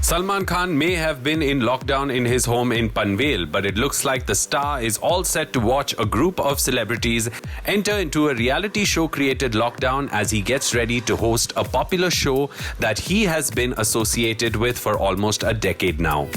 Salman Khan may have been in lockdown in his home in Panvel, but it looks like the star is all set to watch a group of celebrities enter into a reality show created lockdown as he gets ready to host a popular show that he has been associated with for almost a decade now.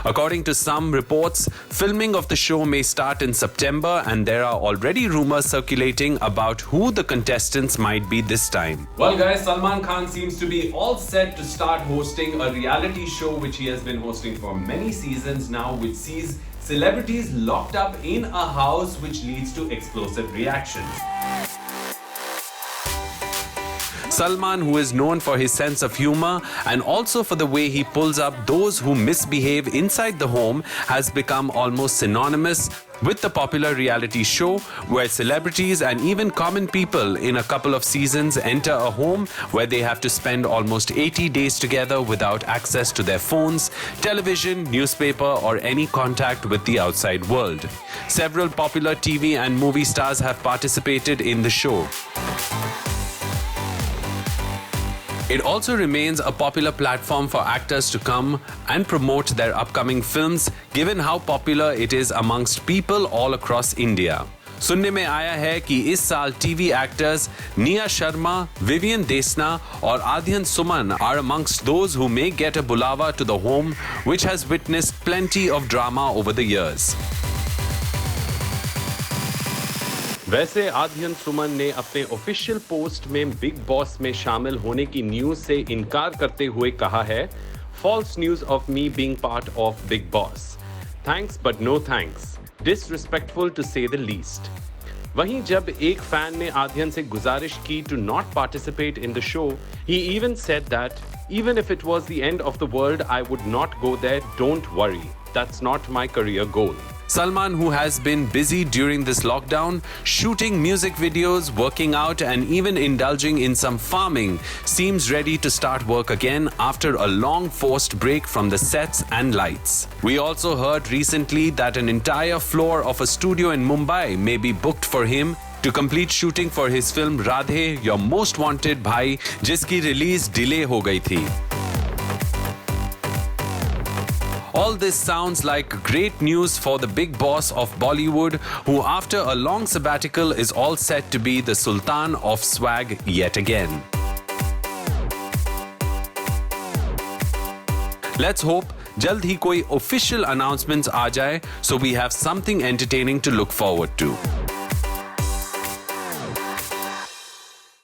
According to some reports, filming of the show may start in September, and there are already rumors circulating about who the contestants might be this time. Well guys, Salman Khan seems to be all set to start hosting a reality show which he has been hosting for many seasons now, which sees celebrities locked up in a house, which leads to explosive reactions. Salman, who is known for his sense of humor and also for the way he pulls up those who misbehave inside the home, has become almost synonymous with the popular reality show where celebrities and even common people in a couple of seasons enter a home where they have to spend almost 80 days together without access to their phones, television, newspaper, or any contact with the outside world. Several popular TV and movie stars have participated in the show. It also remains a popular platform for actors to come and promote their upcoming films, given how popular it is amongst people all across India. सुनने में आया है कि इस साल TV actors Nia Sharma, Vivian देसना और आध्यन सुमन are amongst those who may get a bulawa to the home, which has witnessed plenty of drama over the years. वैसे आध्यन सुमन ने अपने ऑफिशियल पोस्ट में बिग बॉस में शामिल होने की न्यूज से इनकार करते हुए कहा है, false news of me being part of Bigg Boss, thanks but no thanks, disrespectful to say the least. वहीं जब एक फैन ने आध्यन से गुजारिश की to not participate in the show, he even said that even if it was the end of the world I would not go there, don't worry, that's not my career goal. Salman, who has been busy during this lockdown, shooting music videos, working out, and even indulging in some farming, seems ready to start work again after a long forced break from the sets and lights. We also heard recently that an entire floor of a studio in Mumbai may be booked for him to complete shooting for his film Radhe, Your Most Wanted Bhai, जिसकी release delay हो गई थी. All this sounds like great news for the big boss of Bollywood, who after a long sabbatical is all set to be the Sultan of swag yet again. Let's hope जल्द ही कोई official announcements आ जाए, so we have something entertaining to look forward to.